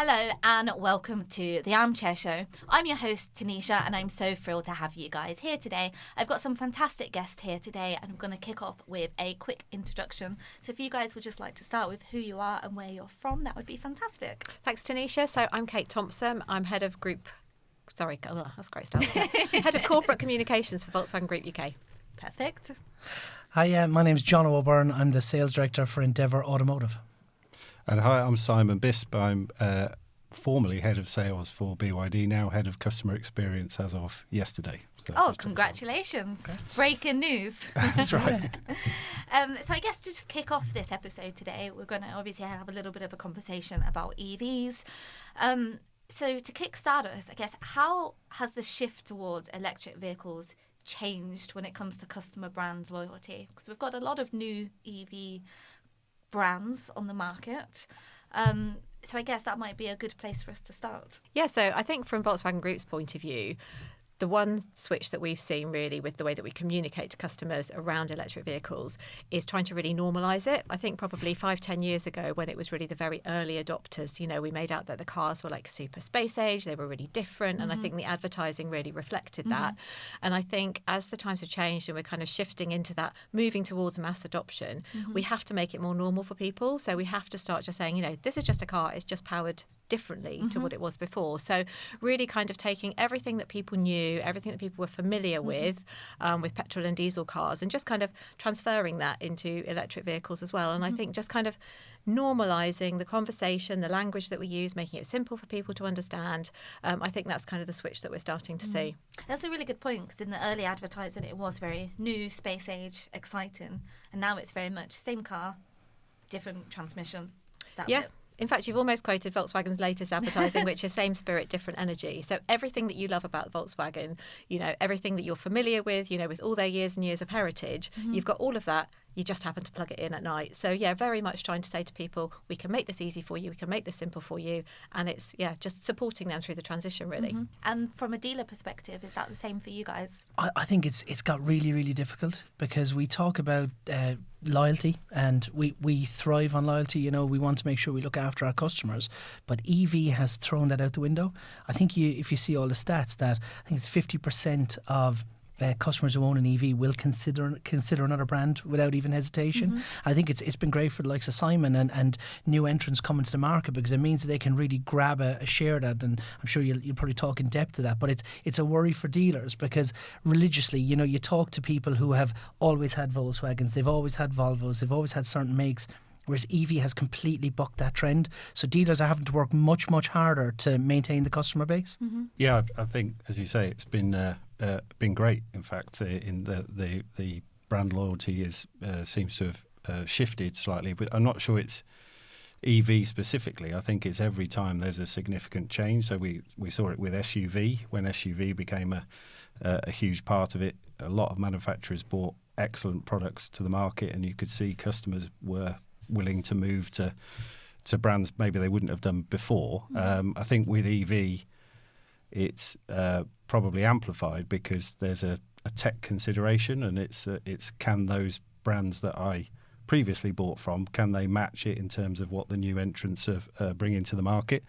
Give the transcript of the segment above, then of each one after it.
Hello and welcome to the Armchair Show. I'm your host Tanisha and I'm so thrilled to have you guys here today. I've got some fantastic guests here today and I'm going to kick off with a quick introduction. So if you guys would just like to start with who you are and where you're from, that would be fantastic. Thanks, Tanisha. So I'm Kate Thompson. I'm head of that's a great start. Head of corporate communications for Volkswagen Group UK. Perfect. Hi, my name's John O'Byrne. I'm the sales director for Endeavour Automotive. And hi, I'm Simon Bisp. I'm formerly head of sales for BYD, now head of customer experience as of yesterday. So congratulations. Congrats. Breaking news. That's right. So I guess to just kick off this episode today, we're going to obviously have a little bit of a conversation about EVs. So to kickstart us, I guess, how has the shift towards electric vehicles changed when it comes to customer brand loyalty? Because we've got a lot of new EV brands on the market. So I guess that might be a good place for us to start. Yeah, so I think from Volkswagen Group's point of view, the one switch that we've seen really with the way that we communicate to customers around electric vehicles is trying to really normalise it. I think probably 5-10 years ago when it was really the very early adopters, we made out that the cars were like super space age, they were really different. And I think the advertising really reflected that. And I think as the times have changed and we're kind of shifting into that, moving towards mass adoption, we have to make it more normal for people. So we have to start just saying, this is just a car, it's just powered differently to what it was before. So really kind of taking everything that people knew, everything that people were familiar with petrol and diesel cars, and just kind of transferring that into electric vehicles as well. And I think just kind of normalising the conversation, the language that we use, making it simple for people to understand. I think that's kind of the switch that we're starting to see. That's a really good point, because in the early advertising it was very new, space age, exciting, and now it's very much same car, different transmission. That's it. In fact, you've almost quoted Volkswagen's latest advertising, which is same spirit, different energy. So everything that you love about Volkswagen, everything that you're familiar with, with all their years and years of heritage, you've got all of that. You just happen to plug it in at night. So, very much trying to say to people, we can make this easy for you. We can make this simple for you. And it's, just supporting them through the transition, really. And from a dealer perspective, is that the same for you guys? I think it's got really, really difficult because we talk about loyalty and we thrive on loyalty. We want to make sure we look after our customers. But EV has thrown that out the window. I think if you see all the stats, that I think it's 50% of customers who own an EV will consider another brand without even hesitation. I think it's been great for the likes of Simon and new entrants coming to the market, because it means that they can really grab a share of that, and I'm sure you'll probably talk in depth to that. But it's a worry for dealers, because religiously, you talk to people who have always had Volkswagens, they've always had Volvos, they've always had certain makes, whereas EV has completely bucked that trend. So dealers are having to work much, much harder to maintain the customer base. Yeah, I think, as you say, it's been great. In fact, in the brand loyalty seems to have shifted slightly, but I'm not sure it's EV specifically. I think it's every time there's a significant change. So we saw it with SUV when SUV became a huge part of it. A lot of manufacturers bought excellent products to the market, and you could see customers were willing to move to brands maybe they wouldn't have done before. I think with EV, it's probably amplified because there's a tech consideration, and it's can those brands that I previously bought from, can they match it in terms of what the new entrants are bringing to the market?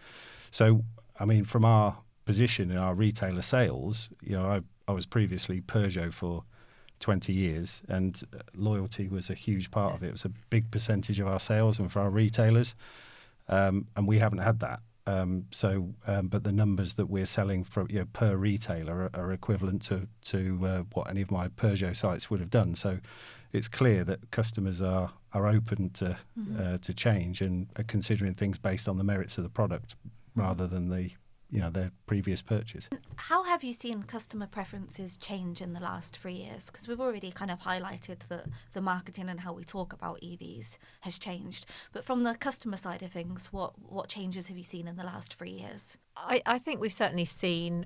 So, I mean, from our position in our retailer sales, I was previously Peugeot for 20 years, and loyalty was a huge part of it. It was a big percentage of our sales and for our retailers, and we haven't had that. But the numbers that we're selling for per retailer are equivalent to what any of my Peugeot sites would have done. So it's clear that customers are open to change and are considering things based on the merits of the product rather than their previous purchase. How have you seen customer preferences change in the last 3 years? Because we've already kind of highlighted that the marketing and how we talk about EVs has changed. But from the customer side of things, what changes have you seen in the last 3 years? I think we've certainly seen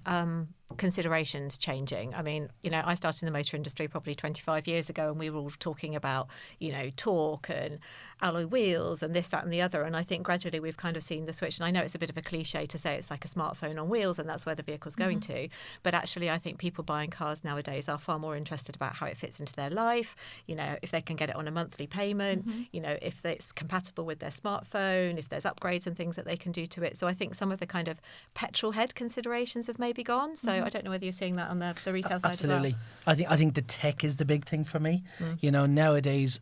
considerations changing. I mean, I started in the motor industry probably 25 years ago, and we were all talking about, torque and alloy wheels and this, that and the other. And I think gradually we've kind of seen the switch. And I know it's a bit of a cliche to say it's like a smartphone on wheels and that's where the vehicle's going to. But actually, I think people buying cars nowadays are far more interested about how it fits into their life, if they can get it on a monthly payment, if it's compatible with their smartphone, if there's upgrades and things that they can do to it. So I think some of the kind of petrol head considerations have maybe gone. So I don't know whether you're seeing that on the retail side Absolutely. as well. I think the tech is the big thing for me. Nowadays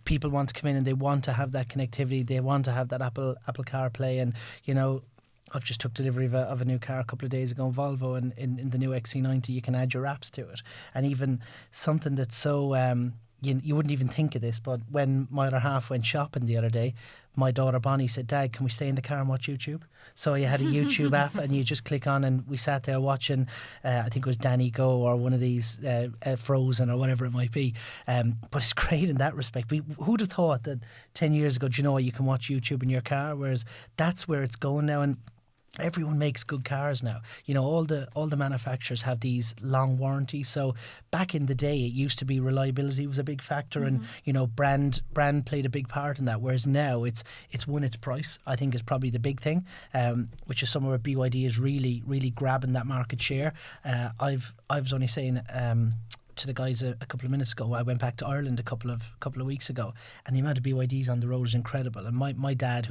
people want to come in and they want to have that connectivity. They want to have that Apple CarPlay, and I've just took delivery of a new car a couple of days ago in Volvo, and in the new XC90 you can add your apps to it, and even something that's so you wouldn't even think of this, but when my other half went shopping the other day, my daughter Bonnie said, "Dad, can we stay in the car and watch YouTube?" So you had a YouTube app and you just click on, and we sat there watching, I think it was Danny Go or one of these Frozen or whatever it might be. But it's great in that respect. Who'd have thought that 10 years ago, do you know what, you can watch YouTube in your car? Whereas that's where it's going now. And everyone makes good cars now. All the manufacturers have these long warranties. So back in the day, it used to be reliability was a big factor, and brand played a big part in that. Whereas now it's price. I think is probably the big thing, which is somewhere where BYD is really really grabbing that market share. I was only saying. To the guys a couple of minutes ago, I went back to Ireland a couple of weeks ago, and the amount of BYDs on the road is incredible. And my dad,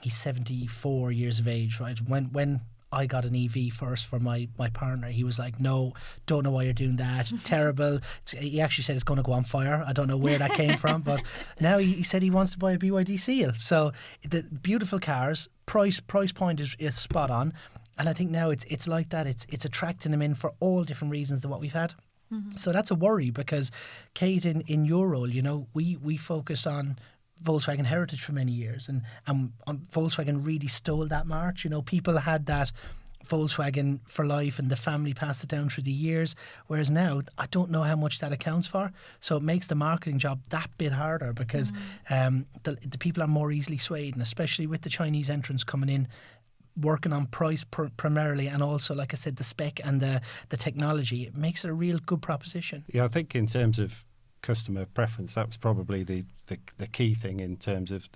he's 74 years of age, right? When I got an EV first for my partner, he was like, "No, don't know why you're doing that. Terrible." He actually said it's going to go on fire. I don't know where that came from, but now he said he wants to buy a BYD Seal. So the beautiful cars, price point is spot on, and I think now it's like that. It's attracting them in for all different reasons than what we've had. So that's a worry, because Kate, in your role, we focused on Volkswagen heritage for many years, and Volkswagen really stole that march. People had that Volkswagen for life, and the family passed it down through the years, whereas now I don't know how much that accounts for. So it makes the marketing job that bit harder, because the people are more easily swayed, and especially with the Chinese entrants coming in, working on price primarily, and also, like I said, the spec and the technology, it makes it a real good proposition. Yeah, I think in terms of customer preference, that was probably the key thing in terms of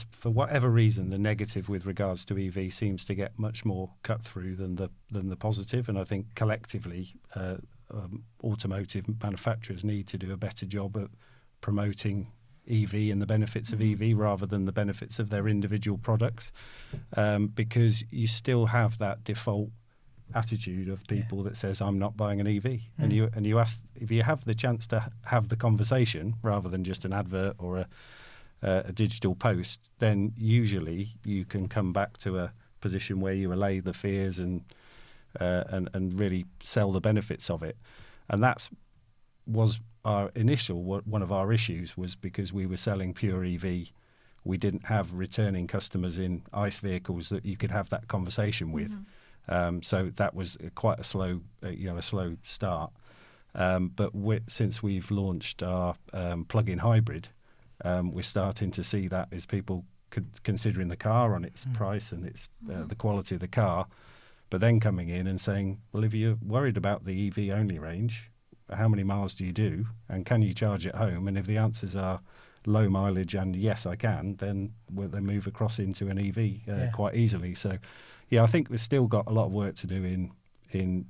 for whatever reason, the negative with regards to EV seems to get much more cut through than the positive. And I think collectively, automotive manufacturers need to do a better job at promoting EV and the benefits of EV rather than the benefits of their individual products, because you still have that default attitude of people that says, "I'm not buying an EV." And you ask, if you have the chance to have the conversation rather than just an advert or a digital post, then usually you can come back to a position where you allay the fears and really sell the benefits of it. And was our initial, one of our issues was because we were selling pure EV. We didn't have returning customers in ICE vehicles that you could have that conversation with. So that was quite a slow start. But since we've launched our plug-in hybrid, we're starting to see that as people considering the car on its price and its the quality of the car, but then coming in and saying, "Well, if you're worried about the EV only range, how many miles do you do, and can you charge at home?" And if the answers are low mileage and yes, I can, then they move across into an EV quite easily. So, yeah, I think we've still got a lot of work to do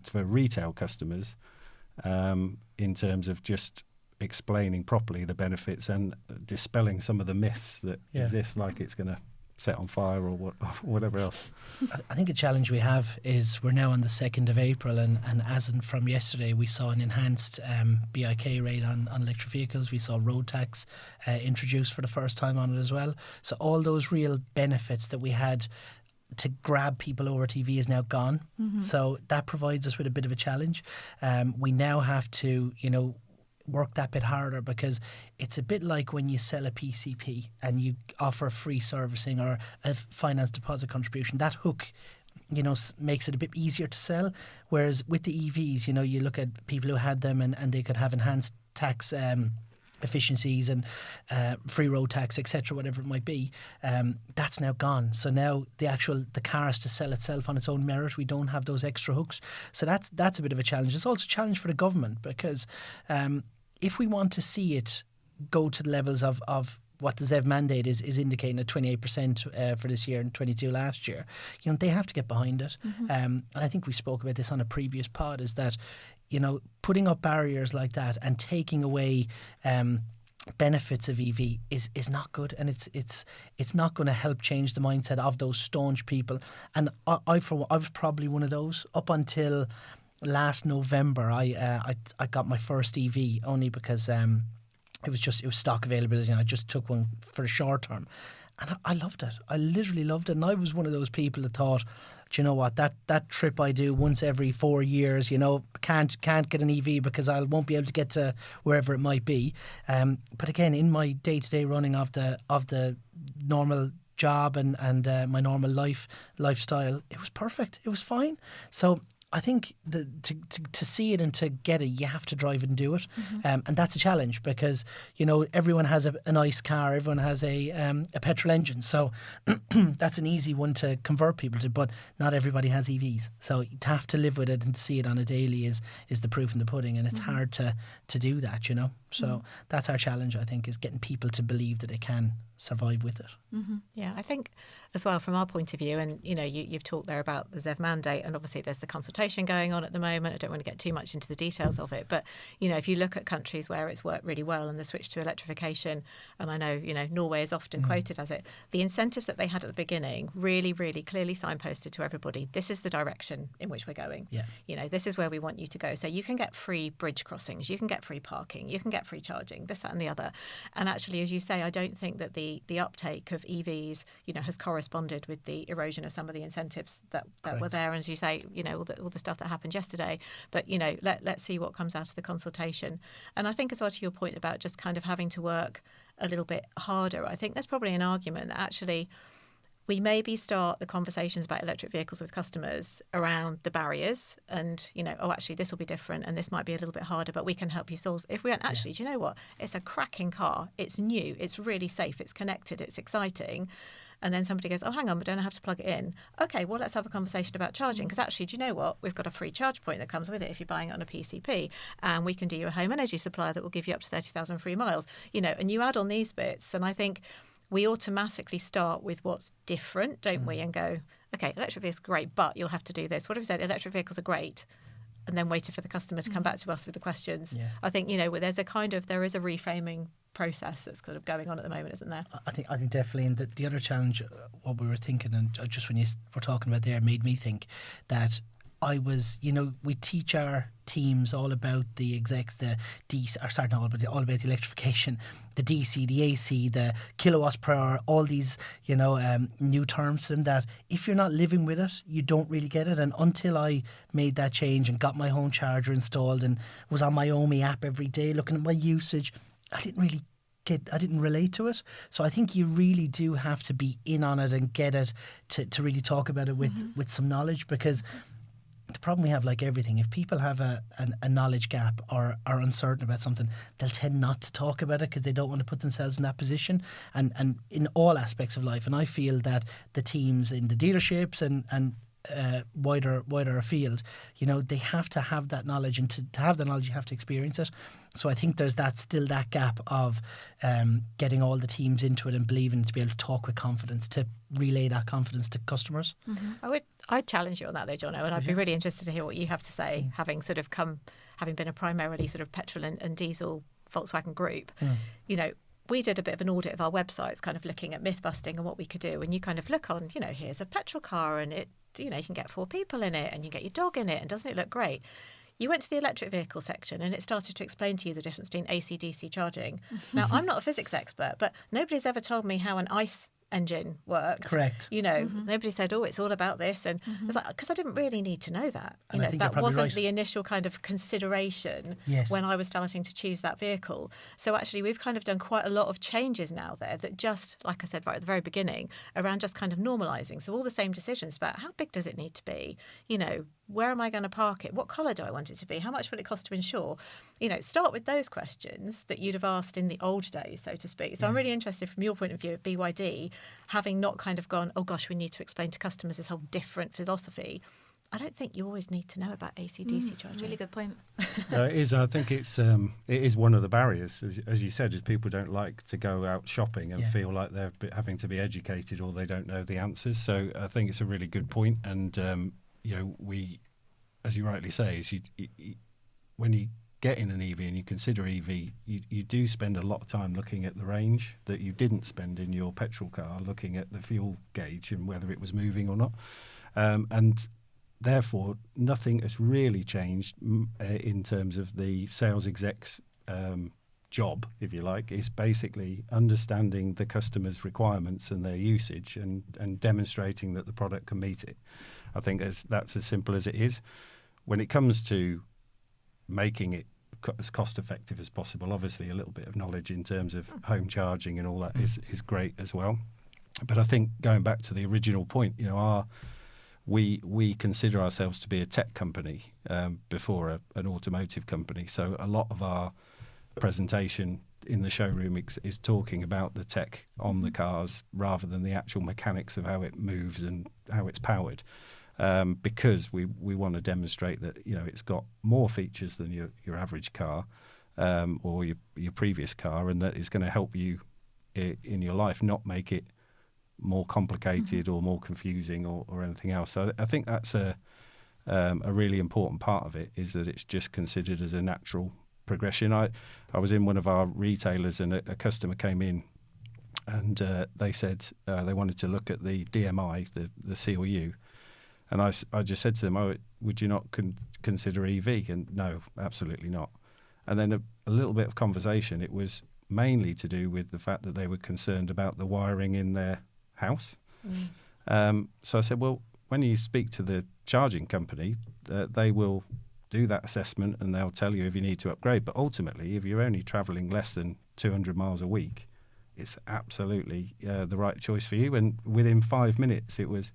for retail customers, in terms of just explaining properly the benefits and dispelling some of the myths that exist, like it's going to set on fire or whatever else. I think a challenge we have is we're now on the 2nd of April, and as in from yesterday, we saw an enhanced BIK rate on electric vehicles. We saw road tax introduced for the first time on it as well. So all those real benefits that we had to grab people over TV is now gone. So that provides us with a bit of a challenge. We now have to, work that bit harder, because it's a bit like when you sell a PCP and you offer free servicing or a finance deposit contribution. That hook, makes it a bit easier to sell. Whereas with the EVs, you look at people who had them and they could have enhanced tax efficiencies and free road tax, etc., whatever it might be, that's now gone. So now the car has to sell itself on its own merit. We don't have those extra hooks. So that's a bit of a challenge. It's also a challenge for the government because if we want to see it go to the levels of what the ZEV mandate is indicating at 28% for this year and 22% last year, they have to get behind it. And I think we spoke about this on a previous pod, is that, putting up barriers like that and taking away benefits of EV is not good, and it's not going to help change the mindset of those staunch people. And I was probably one of those up until last November. I got my first EV only because it was stock availability, and I just took one for the short term, and I loved it. I literally loved it, and I was one of those people that thought, do you know what, that trip I do once every 4 years, can't get an EV because I won't be able to get to wherever it might be. But again, in my day-to-day running of the normal job and my normal lifestyle, it was perfect. It was fine. So I think to see it and to get it, you have to drive it and do it, and that's a challenge because everyone has a nice car, everyone has a petrol engine, so that's an easy one to convert people to. But not everybody has EVs, so to have to live with it and to see it on a daily is the proof in the pudding, and it's hard to do that, So that's our challenge, I think, is getting people to believe that they can survive with it. Yeah, I think as well from our point of view, and you've talked there about the ZEV mandate, and obviously there's the consultation going on at the moment. I don't want to get too much into the details of it, but if you look at countries where it's worked really well and the switch to electrification, and I know Norway is often quoted as it, the incentives that they had at the beginning really, really clearly signposted to everybody, this is the direction in which we're going. Yeah. This is where we want you to go. So you can get free bridge crossings, you can get free parking, you can get free charging, this, that and the other. And actually, as you say, I don't think that the uptake of EVs, has corresponded with the erosion of some of the incentives that were there. And as you say, all the stuff that happened yesterday. But, let's see what comes out of the consultation. And I think as well to your point about just kind of having to work a little bit harder, I think there's probably an argument that actually we maybe start the conversations about electric vehicles with customers around the barriers and, actually this will be different and this might be a little bit harder, but we can help you solve. If we went, actually, do you know what? It's a cracking car. It's new. It's really safe. It's connected. It's exciting. And then somebody goes, oh, hang on, but don't I have to plug it in? Okay, well, let's have a conversation about charging. Because actually, do you know what? We've got a free charge point that comes with it if you're buying it on a PCP. And we can do you a home energy supplier that will give you up to 30,000 free miles. And you add on these bits. And I think we automatically start with what's different, don't we? And go, okay, electric vehicles are great, but you'll have to do this. What if we said electric vehicles are great? And then waited for the customer to come back to us with the questions. Yeah. I think, there is a reframing process that's kind of going on at the moment, isn't there? I think definitely. And the other challenge, what we were thinking, and just when you were talking about there, made me think that I was, we teach our teams all about the execs, the DC, or sorry, not all about the electrification, the DC, the AC, the kilowatts per hour, all these, new terms to them that if you're not living with it, you don't really get it. And until I made that change and got my home charger installed and was on my OMI app every day looking at my usage, I didn't relate to it. So I think you really do have to be in on it and get it to really talk about it with some knowledge, because the problem we have, like everything, if people have a knowledge gap or are uncertain about something, they'll tend not to talk about it because they don't want to put themselves in that position, and in all aspects of life. And I feel that the teams in the dealerships and wider afield, they have to have that knowledge, and to have the knowledge you have to experience it. So I think there's still that gap of getting all the teams into it and believing to be able to talk with confidence, to relay that confidence to customers. I'd challenge you on that though, Jono, and I'd be really interested to hear what you have to say, having been a primarily sort of petrol and diesel Volkswagen group. We did a bit of an audit of our websites, kind of looking at myth busting and what we could do. And you kind of look on, here's a petrol car and it, you can get 4 people in it and you get your dog in it, and doesn't it look great? You went to the electric vehicle section and it started to explain to you the difference between AC/DC charging. Now, I'm not a physics expert, but nobody's ever told me how an ICE engine worked. Correct. Nobody said, oh, it's all about this. And I was like, because I didn't really need to know that. That wasn't the initial kind of consideration when I was starting to choose that vehicle. So actually, we've kind of done quite a lot of changes now there that just, like I said right at the very beginning, around just kind of normalising. So all the same decisions about how big does it need to be? where am I going to park it? What colour do I want it to be? How much will it cost to insure? Start with those questions that you'd have asked in the old days, so to speak. So I'm really interested from your point of view at BYD, having not kind of gone, oh gosh, we need to explain to customers this whole different philosophy. I don't think you always need to know about AC/DC charging. Really good point. It is. I think it is one of the barriers, as you said, is people don't like to go out shopping and feel like they're having to be educated or they don't know the answers. So I think it's a really good point. And we, as you rightly say, is when you get in an EV and you consider EV, you do spend a lot of time looking at the range that you didn't spend in your petrol car, looking at the fuel gauge and whether it was moving or not, and therefore, nothing has really changed in terms of the sales exec's job, if you like. Is basically understanding the customer's requirements and their usage and demonstrating that the product can meet it. I think that's as simple as it is. When it comes to making it as cost effective as possible, obviously a little bit of knowledge in terms of home charging and all that is great as well. But I think going back to the original point, we consider ourselves to be a tech company before an automotive company. So a lot of our presentation in the showroom is talking about the tech on the cars rather than the actual mechanics of how it moves and how it's powered, because we want to demonstrate that it's got more features than your average car or your previous car, and that it's going to help you in your life, not make it more complicated or more confusing or anything else. So I think that's a really important part of it, is that it's just considered as a natural progression. I was in one of our retailers and a customer came in and they said they wanted to look at the DMI, the CLU, and I just said to them, oh, would you not consider EV? And no, absolutely not. And then a little bit of conversation. It was mainly to do with the fact that they were concerned about the wiring in their house. So I said, well, when you speak to the charging company, they will do that assessment and they'll tell you if you need to upgrade. But ultimately, if you're only travelling less than 200 miles a week, it's absolutely the right choice for you. And within 5 minutes, it was,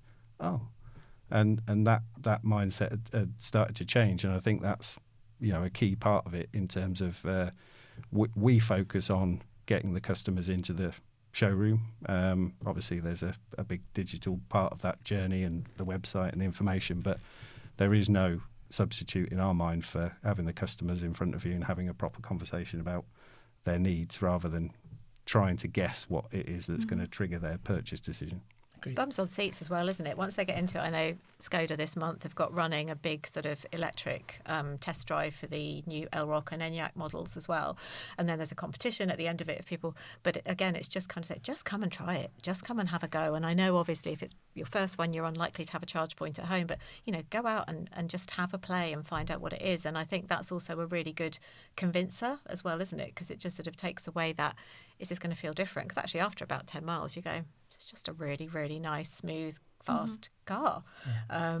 and that mindset had started to change. And I think that's a key part of it in terms of we focus on getting the customers into the showroom. Obviously, there's a big digital part of that journey and the website and the information, but there is no substitute in our mind for having the customers in front of you and having a proper conversation about their needs rather than trying to guess what it is that's going to trigger their purchase decision. It's bums on seats as well, isn't it? Once they get into it, I know Skoda this month have got running a big sort of electric test drive for the new Elrock and Enyaq models as well. And then there's a competition at the end of it of people. But again, it's just kind of say, just come and try it. Just come and have a go. And I know, obviously, if it's your first one, you're unlikely to have a charge point at home. But, go out and just have a play and find out what it is. And I think that's also a really good convincer as well, isn't it? Because it just sort of takes away that, is this going to feel different? Because actually, after about 10 miles, you go, it's just a really, really nice, smooth, fast car. I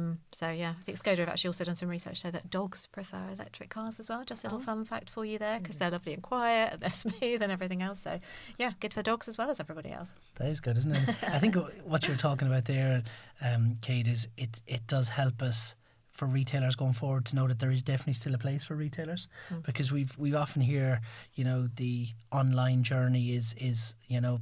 think Skoda have actually also done some research so that dogs prefer electric cars as well. Just a little fun fact for you there, because they're lovely and quiet and they're smooth and everything else. So yeah, good for dogs as well as everybody else. That is good, isn't it? I think what you're talking about there, Kate, is it does help us for retailers going forward to know that there is definitely still a place for retailers, because we often hear the online journey is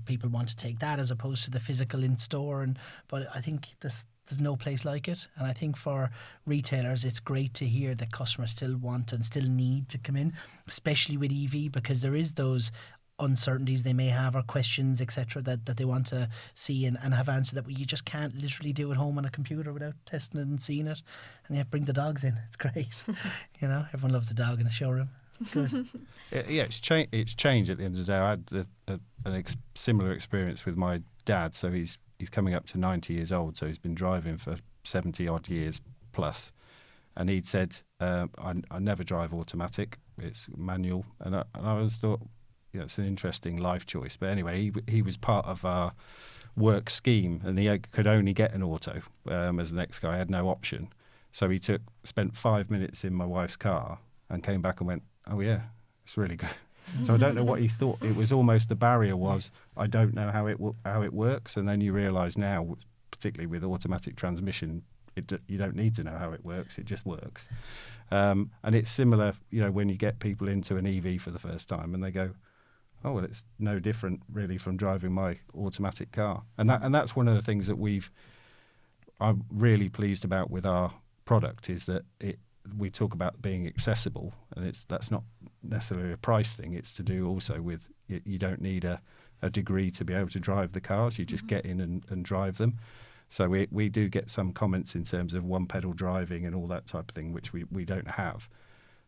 people want to take that as opposed to the physical in store, but I think there's no place like it. And I think for retailers it's great to hear that customers still want and still need to come in, especially with EV, because there is those uncertainties they may have or questions, etc., that they want to see and have answered that you just can't literally do at home on a computer without testing it and seeing it. And bring the dogs in. It's great. Everyone loves the dog in a showroom. It's good. It's changed at the end of the day. I had a similar experience with my dad. So he's coming up to 90 years old. So he's been driving for 70 odd years plus. And he'd said, I never drive automatic. It's manual. And I always thought, it's an interesting life choice. But anyway, he was part of our work scheme, and he could only get an auto as the next guy. I had no option. So he spent 5 minutes in my wife's car and came back and went, oh yeah, it's really good. So I don't know what he thought. It was almost the barrier was, I don't know how it works. And then you realise now, particularly with automatic transmission, you don't need to know how it works. It just works. And it's similar, when you get people into an EV for the first time and they go, oh, well, it's no different really from driving my automatic car. And that's one of the things that I'm really pleased about with our product, is that we talk about being accessible, and that's not necessarily a price thing. It's to do also with, you don't need a degree to be able to drive the cars. You just get in and drive them. So we do get some comments in terms of one pedal driving and all that type of thing, which we don't have.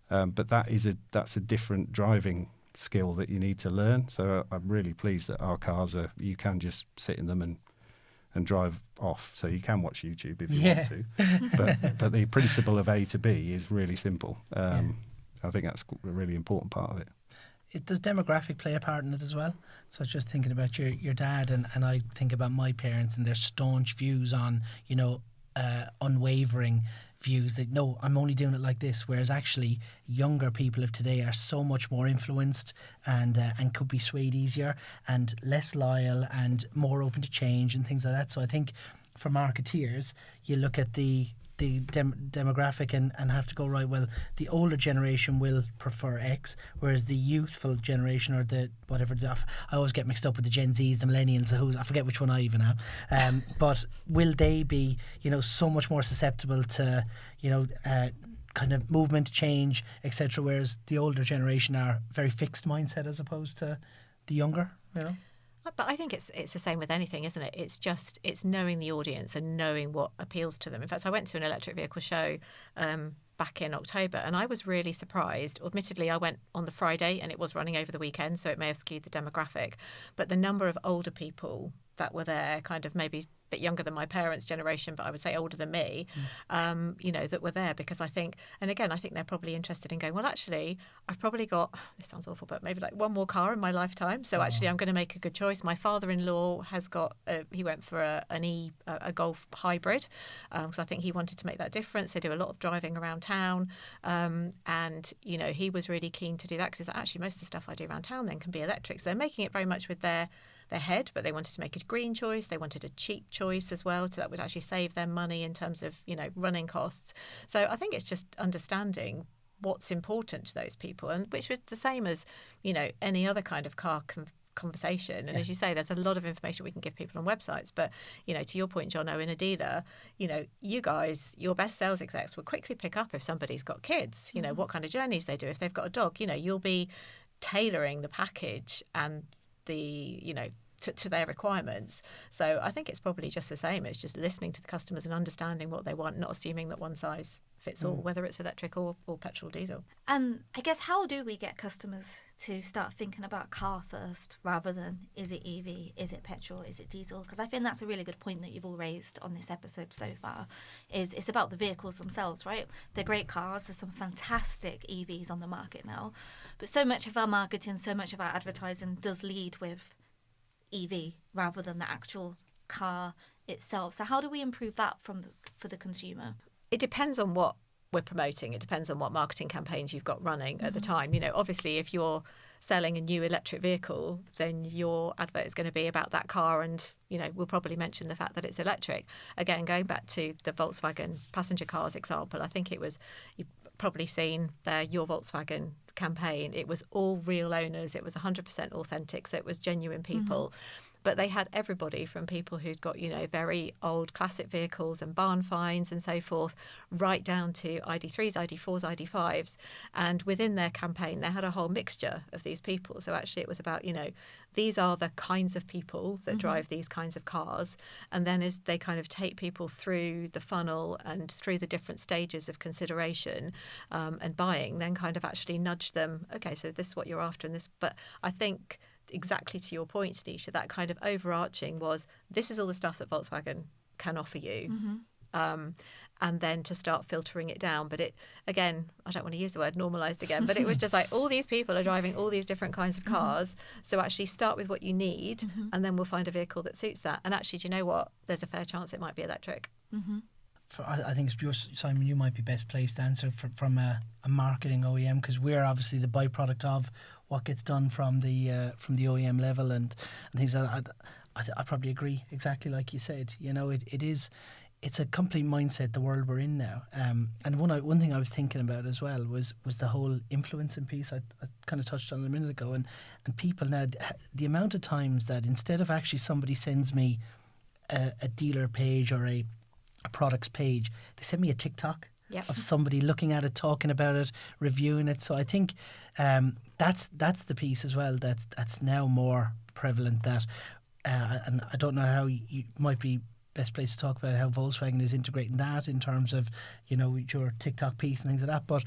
But that's a different driving skill that you need to learn. So I'm really pleased that our cars you can just sit in them and drive off. So you can watch YouTube if you want to. But the principle of A to B is really simple. I think that's a really important part of it. Does demographic play a part in it as well? So I was just thinking about your dad, and I think about my parents and their staunch views on, unwavering views that, no, I'm only doing it like this, whereas actually younger people of today are so much more influenced and could be swayed easier and less loyal and more open to change and things like that. So I think for marketeers, you look at the demographic and have to go, right, well, the older generation will prefer X, whereas the youthful generation, or the whatever, I always get mixed up with the Gen Zs, the millennials, I forget which one I even am, but will they be, so much more susceptible to, kind of movement, change, etc., whereas the older generation are very fixed mindset as opposed to the younger, But I think it's the same with anything, isn't it? It's knowing the audience and knowing what appeals to them. In fact, I went to an electric vehicle show back in October, and I was really surprised. Admittedly, I went on the Friday and it was running over the weekend, so it may have skewed the demographic. But the number of older people that were there, kind of maybe a bit younger than my parents' generation, but I would say older than me, that were there, because I think they're probably interested in going, well, actually, I've probably got, this sounds awful, but maybe like one more car in my lifetime. So actually, I'm going to make a good choice. My father-in-law has got, he went for a Golf hybrid, because I think he wanted to make that difference. They do a lot of driving around town. And he was really keen to do that, because actually most of the stuff I do around town then can be electric. So they're making it very much with their head, but they wanted to make a green choice. They wanted a cheap choice as well, so that would actually save them money in terms of, running costs. So I think it's just understanding what's important to those people, and which was the same as, any other kind of car conversation. And as you say, there's a lot of information we can give people on websites. But, to your point, Jono, in a dealer, you guys, your best sales execs will quickly pick up if somebody's got kids, what kind of journeys they do. If they've got a dog, you'll be tailoring the package and to their requirements. So I think it's probably just the same. It's just listening to the customers and understanding what they want, not assuming that one size fits all, whether it's electric or petrol, diesel. I guess, how do we get customers to start thinking about car first rather than, is it EV, is it petrol, is it diesel? Because I think that's a really good point that you've all raised on this episode so far, is it's about the vehicles themselves, right? They're great cars. There's some fantastic EVs on the market now. But so much of our marketing, so much of our advertising does lead with EV rather than the actual car itself. So how do we improve that for the consumer? It depends on what we're promoting. It depends on what marketing campaigns you've got running at the time. Obviously, if you're selling a new electric vehicle, then your advert is going to be about that car, and we'll probably mention the fact that it's electric. Again, going back to the Volkswagen passenger cars example, I think it was, you've probably seen your Volkswagen campaign. It was all real owners. It was 100% authentic, so it was genuine people. But they had everybody from people who'd got, very old classic vehicles and barn finds and so forth, right down to ID3s, ID4s, ID5s. And within their campaign, they had a whole mixture of these people. So actually it was about, these are the kinds of people that drive these kinds of cars. And then as they kind of take people through the funnel and through the different stages of consideration and buying, then kind of actually nudge them, okay, so this is what you're after and this. But I think, exactly to your point, Tanisha, that kind of overarching was, this is all the stuff that Volkswagen can offer you. And then to start filtering it down. But it, again, I don't want to use the word normalised again, but it was just like, all these people are driving all these different kinds of cars. So actually start with what you need, and then we'll find a vehicle that suits that. And actually, do you know what? There's a fair chance it might be electric. I think it's yours, Simon, you might be best placed to answer from a marketing OEM, because we're obviously the byproduct of what gets done from the OEM level and things like that. I probably agree exactly like you said. It is it's a complete mindset, the world we're in now. And one thing I was thinking about as well was the whole influencing piece I kind of touched on a minute ago. And people now, the amount of times that instead of actually somebody sends me a dealer page or a products page, they send me a TikTok of somebody looking at it, talking about it, reviewing it. So I think that's the piece as well that's now more prevalent. That and I don't know how you might be best place to talk about how Volkswagen is integrating that in terms of, you know, your TikTok piece and things like that. But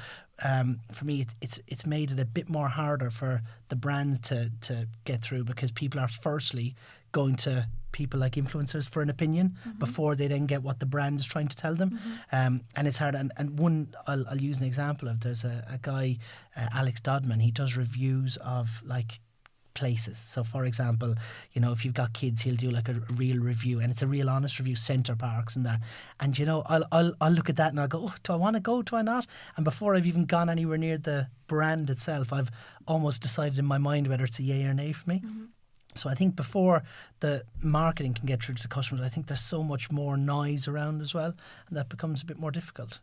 for me, it's made it a bit more harder for the brands to get through, because people are firstly going to people like influencers for an opinion before they then get what the brand is trying to tell them. And it's hard. And one, I'll use an example of, there's a guy, Alex Dodman, he does reviews of like places. So for example, you know, if you've got kids, he'll do like a real review, and it's a real honest review, Centre Parks and that. And you know, I'll look at that and I'll go, oh, do I want to go, do I not? And before I've even gone anywhere near the brand itself, I've almost decided in my mind whether it's a yay or nay for me. So I think before the marketing can get through to the customers, I think there's so much more noise around as well, and that becomes a bit more difficult.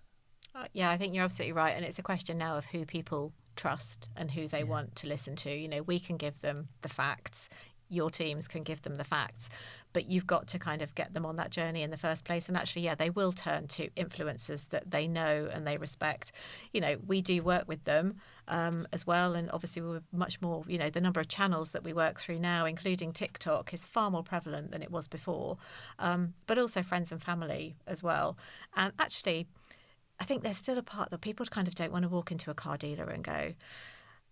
Yeah, I think you're absolutely right. And it's a question now of who people trust and who they want to listen to. You know, we can give them the facts. Your teams can give them the facts, but you've got to kind of get them on that journey in the first place. And actually, yeah, they will turn to influencers that they know and they respect. You know, we do work with them as well. And obviously, we're much more, you know, the number of channels that we work through now, including TikTok, is far more prevalent than it was before, but also friends and family as well. And actually, I think there's still a part that people kind of don't want to walk into a car dealer and go,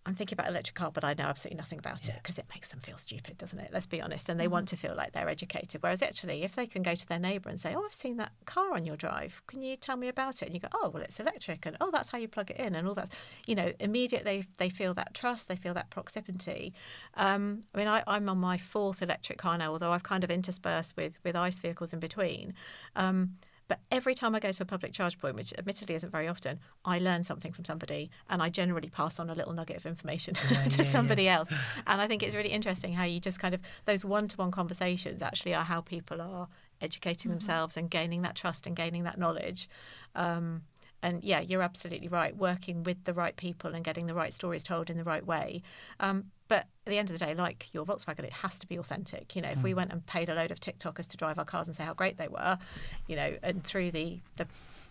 I'm thinking about electric car, but I know absolutely nothing about it, because it makes them feel stupid, doesn't it? Let's be honest. And they want to feel like they're educated. Whereas actually, if they can go to their neighbour and say, oh, I've seen that car on your drive, can you tell me about it? And you go, oh, well, it's electric. And oh, that's how you plug it in and all that. You know, immediately they feel that trust, they feel that proximity. I mean, I'm on my 4th electric car now, although I've kind of interspersed with ICE vehicles in between. But every time I go to a public charge point, which admittedly isn't very often, I learn something from somebody, and I generally pass on a little nugget of information to somebody else. And I think it's really interesting how you just kind of, those one-to-one conversations actually are how people are educating themselves and gaining that trust and gaining that knowledge. And yeah, you're absolutely right, working with the right people and getting the right stories told in the right way. But at the end of the day, like your Volkswagen, it has to be authentic. You know, if we went and paid a load of TikTokers to drive our cars and say how great they were, you know, and through the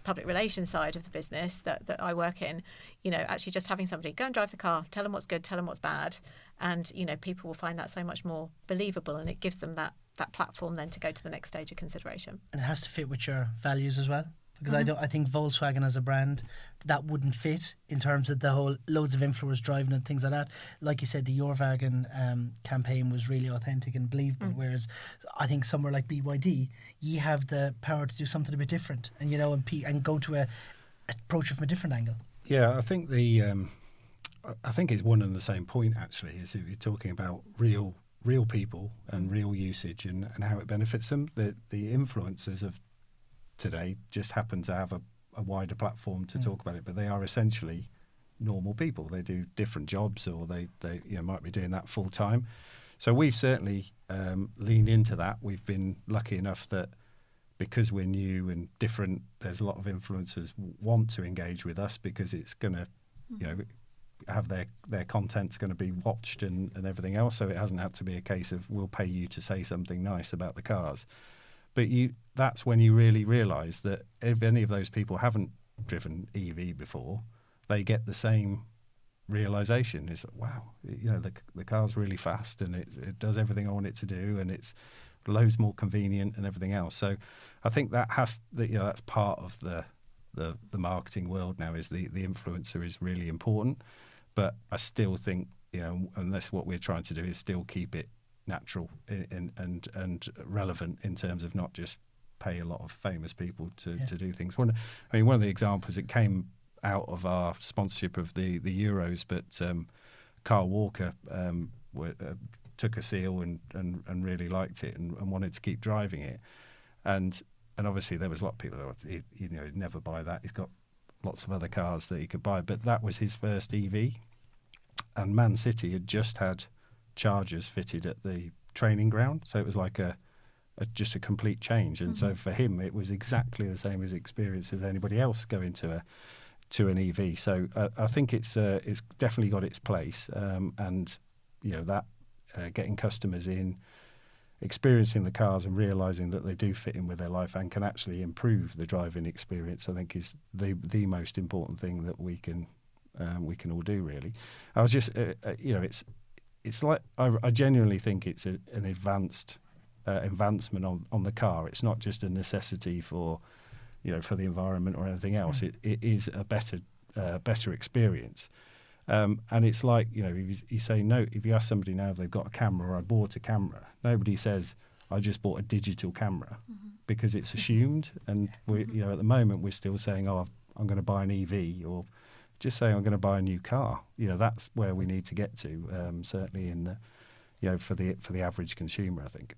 public relations side of the business that I work in, you know, actually just having somebody go and drive the car, tell them what's good, tell them what's bad. And, you know, people will find that so much more believable, and it gives them that platform then to go to the next stage of consideration. And it has to fit with your values as well. Because I think Volkswagen as a brand, that wouldn't fit in terms of the whole loads of influencers driving and things like that. Like you said, the Your Wagon campaign was really authentic and believable. Whereas I think somewhere like BYD, you have the power to do something a bit different, and you know, and go to approach it from a different angle. Yeah, I think I think it's one and the same point actually. Is if you're talking about real people and real usage and how it benefits them. The influencers of today just happen to have a wider platform to talk about it, but they are essentially normal people. They do different jobs, or they you know, might be doing that full time. So we've certainly leaned into that. We've been lucky enough that because we're new and different, there's a lot of influencers want to engage with us because it's going to, you know, have their content's going to be watched and everything else. So it hasn't had to be a case of we'll pay you to say something nice about the cars. But that's when you really realise that if any of those people haven't driven EV before, they get the same realisation. Is that, wow, you know, the car's really fast and it does everything I want it to do, and it's loads more convenient and everything else. So I think that's part of the marketing world now, is the influencer is really important. But I still think, you know, unless what we're trying to do is still keep it natural and relevant in terms of not just pay a lot of famous people to do things. One of the examples, it came out of our sponsorship of the Euros, but Carl Walker took a seal and really liked it and wanted to keep driving it, and obviously there was a lot of people that he'd never buy that. He's got lots of other cars that he could buy, but that was his first EV, and Man City had just had chargers fitted at the training ground, so it was like a just a complete change. And so for him, it was exactly the same as experience as anybody else going to an EV. So I think it's definitely got its place, and that getting customers in, experiencing the cars and realising that they do fit in with their life and can actually improve the driving experience, I think is the most important thing that we can all do, really. I was just it's like I genuinely think it's an advancement on the car. It's not just a necessity for the environment or anything else. It is a better experience. And it's like, if you say no, if you ask somebody now if they've got a camera or I bought a camera, nobody says I just bought a digital camera, because it's assumed. And we, at the moment we're still saying, oh, I'm going to buy an EV, or just saying I'm going to buy a new car. That's where we need to get to, certainly in for the average consumer, I think.